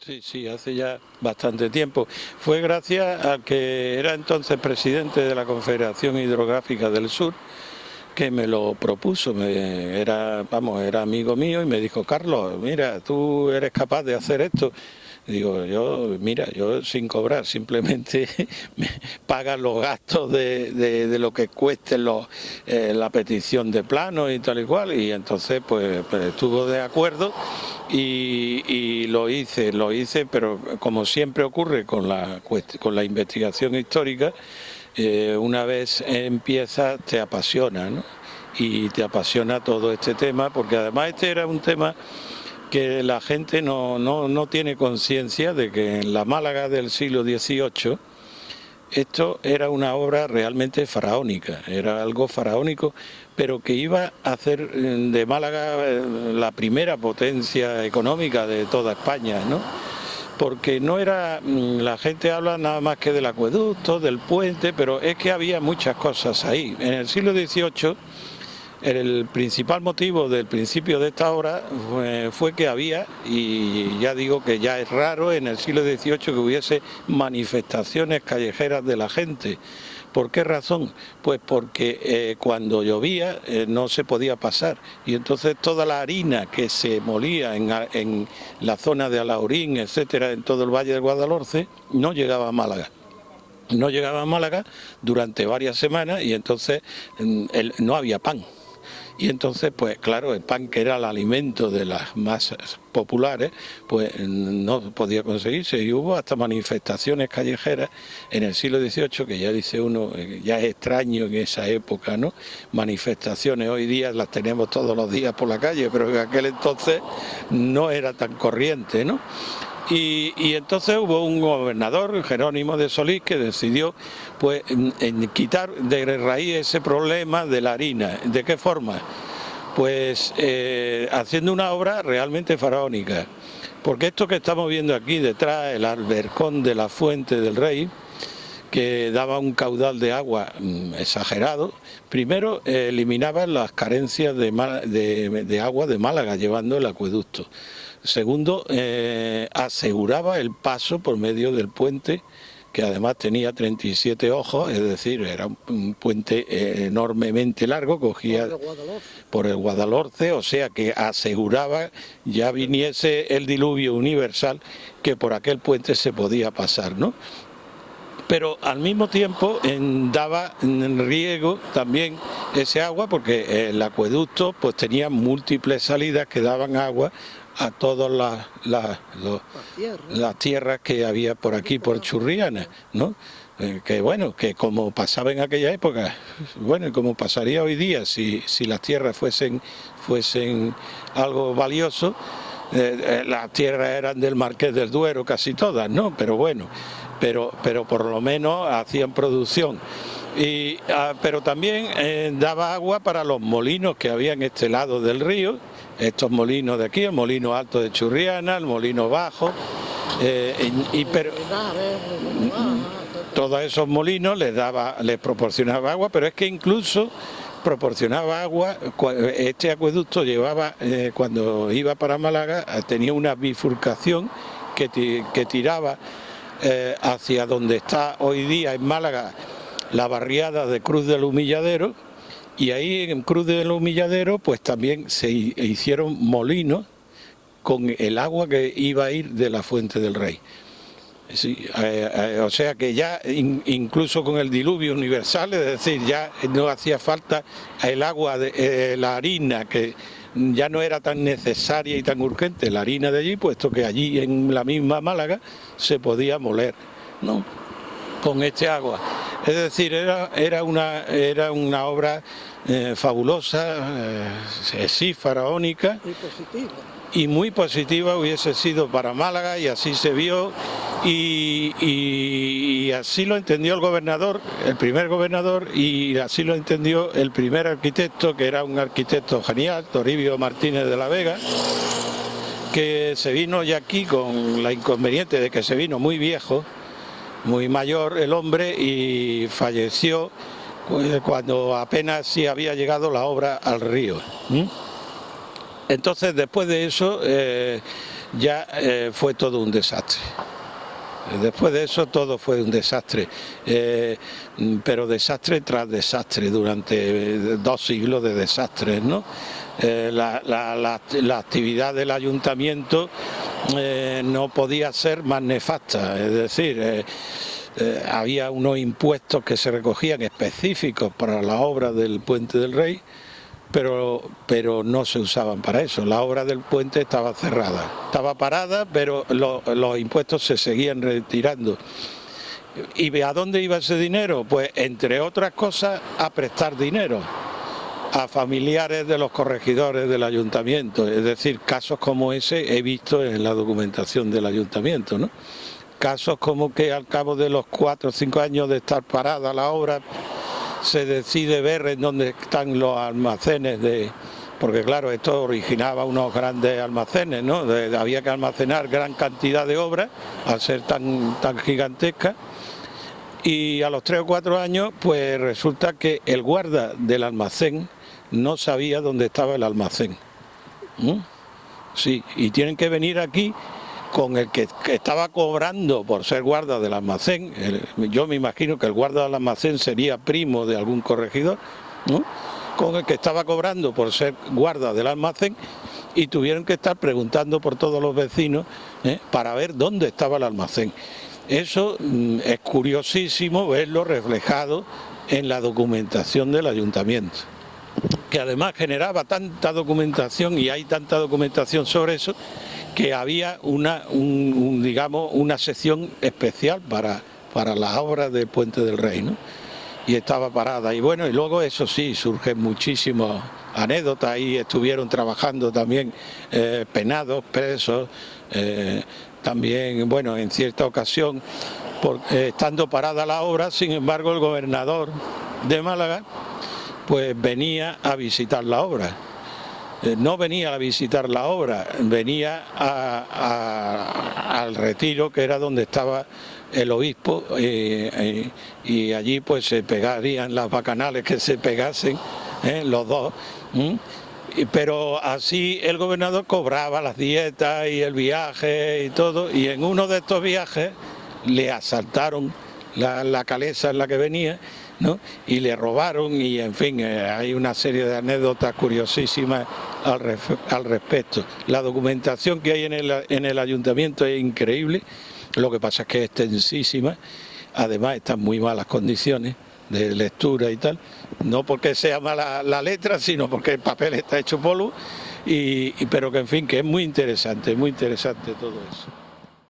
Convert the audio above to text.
Sí, sí, hace ya bastante tiempo. Fue gracias a que era entonces presidente de la Confederación Hidrográfica del Sur que me lo propuso. Era amigo mío y me dijo: Carlos, mira, tú eres capaz de hacer esto. Digo, yo sin cobrar, simplemente me pagan los gastos de lo que cueste la petición de plano y tal y cual. Y entonces pues estuvo de acuerdo y lo hice, pero como siempre ocurre con la investigación histórica, una vez empiezas te apasiona, ¿no? Y te apasiona todo este tema, porque además este era un tema que la gente no tiene conciencia de que en la Málaga del siglo XVIII esto era una obra realmente faraónica, era algo faraónico, pero que iba a hacer de Málaga la primera potencia económica de toda España, ¿no? Porque no era, la gente habla nada más que del acueducto, del puente, pero es que había muchas cosas ahí. En el siglo XVIII, el principal motivo del principio de esta obra fue que había, y ya digo que ya es raro en el siglo XVIII que hubiese manifestaciones callejeras de la gente. ¿Por qué razón? Pues porque cuando llovía no se podía pasar, y entonces toda la harina que se molía en la zona de Alhaurín, etcétera, en todo el Valle del Guadalhorce, no llegaba a Málaga. No llegaba a Málaga durante varias semanas, y entonces no había pan. Y entonces, pues claro, el pan, que era el alimento de las masas populares, pues no podía conseguirse, y hubo hasta manifestaciones callejeras en el siglo XVIII, que ya dice uno, ya es extraño en esa época, ¿no? Manifestaciones hoy día las tenemos todos los días por la calle, pero en aquel entonces no era tan corriente, ¿no? Y entonces hubo un gobernador, Jerónimo de Solís, que decidió pues en quitar de raíz ese problema de la harina. ¿De qué forma? Pues haciendo una obra realmente faraónica. Porque esto que estamos viendo aquí detrás, el albercón de la Fuente del Rey, que daba un caudal de agua exagerado, primero eliminaba las carencias de agua de Málaga llevando el acueducto. Segundo, aseguraba el paso por medio del puente, que además tenía 37 ojos, es decir, era un puente enormemente largo, cogía por el Guadalhorce, o sea que aseguraba, ya viniese el diluvio universal, que por aquel puente se podía pasar, ¿no? Pero al mismo tiempo daba riego también ese agua, porque el acueducto pues tenía múltiples salidas que daban agua a todas las tierras que había por aquí, por Churriana, ¿no? Que bueno, que como pasaba en aquella época, bueno, y como pasaría hoy día si las tierras fuesen algo valioso, las tierras eran del Marqués del Duero casi todas, ¿no? Pero bueno, pero por lo menos hacían producción. Pero también daba agua para los molinos que había en este lado del río, estos molinos de aquí, el molino alto de Churriana, el molino bajo, pero todos esos molinos les proporcionaba agua, pero es que incluso proporcionaba agua. Este acueducto llevaba, cuando iba para Málaga, tenía una bifurcación que tiraba hacia donde está hoy día en Málaga la barriada de Cruz del Humilladero, y ahí en Cruz del Humilladero pues también se hicieron molinos con el agua que iba a ir de la Fuente del Rey. Sí, o sea que ya incluso con el diluvio universal, es decir, ya no hacía falta el agua de la harina, que ya no era tan necesaria y tan urgente la harina de allí, puesto que allí en la misma Málaga se podía moler, ¿no?, con este agua. Es decir, era una obra fabulosa, sí, faraónica, y muy positiva hubiese sido para Málaga, y así se vio, y así lo entendió el gobernador, el primer gobernador, y así lo entendió el primer arquitecto, que era un arquitecto genial, Toribio Martínez de la Vega, que se vino ya aquí con la inconveniente de que se vino muy viejo, muy mayor el hombre, y falleció cuando apenas sí había llegado la obra al río. Entonces, después de eso, ya fue todo un desastre. Después de eso todo fue un desastre, pero desastre tras desastre, durante 2 siglos de desastres, ¿no? La actividad del ayuntamiento no podía ser más nefasta, es decir, había unos impuestos que se recogían específicos para la obra del Puente del Rey, pero no se usaban para eso. La obra del puente estaba cerrada, estaba parada, pero los impuestos se seguían retirando. ¿Y a dónde iba ese dinero? Pues entre otras cosas a prestar dinero a familiares de los corregidores del ayuntamiento. Es decir, casos como ese he visto en la documentación del ayuntamiento, ¿no? Casos como que al cabo de los 4 o 5 años de estar parada la obra, se decide ver en dónde están los almacenes porque claro, esto originaba unos grandes almacenes, ¿no? Había que almacenar gran cantidad de obras al ser tan gigantesca, y a los 3 o 4 años pues resulta que el guarda del almacén no sabía dónde estaba el almacén. Sí, y tienen que venir aquí con el que estaba cobrando por ser guarda del almacén. Yo me imagino que el guarda del almacén sería primo de algún corregidor, ¿no? Con el que estaba cobrando por ser guarda del almacén, y tuvieron que estar preguntando por todos los vecinos para ver dónde estaba el almacén. Eso es curiosísimo verlo reflejado en la documentación del ayuntamiento, que además generaba tanta documentación, y hay tanta documentación sobre eso, que había digamos, una sección especial para las obras del Puente del Rey, ¿no? Y estaba parada. Y bueno, y luego eso sí, surgen muchísimas anécdotas. Ahí estuvieron trabajando también penados, presos, también, bueno, en cierta ocasión, estando parada la obra, sin embargo el gobernador de Málaga pues venía a visitar la obra. No venía a visitar la obra, venía al retiro, que era donde estaba el obispo, y allí pues se pegarían las bacanales que se pegasen, los dos. Pero así el gobernador cobraba las dietas y el viaje y todo, y en uno de estos viajes le asaltaron la calesa en la que venía, ¿no? Y le robaron, y en fin, hay una serie de anécdotas curiosísimas al respecto. La documentación que hay en el ayuntamiento es increíble, lo que pasa es que es extensísima, además está en muy malas condiciones de lectura y tal, no porque sea mala la letra, sino porque el papel está hecho polvo, pero que en fin, que es muy interesante todo eso.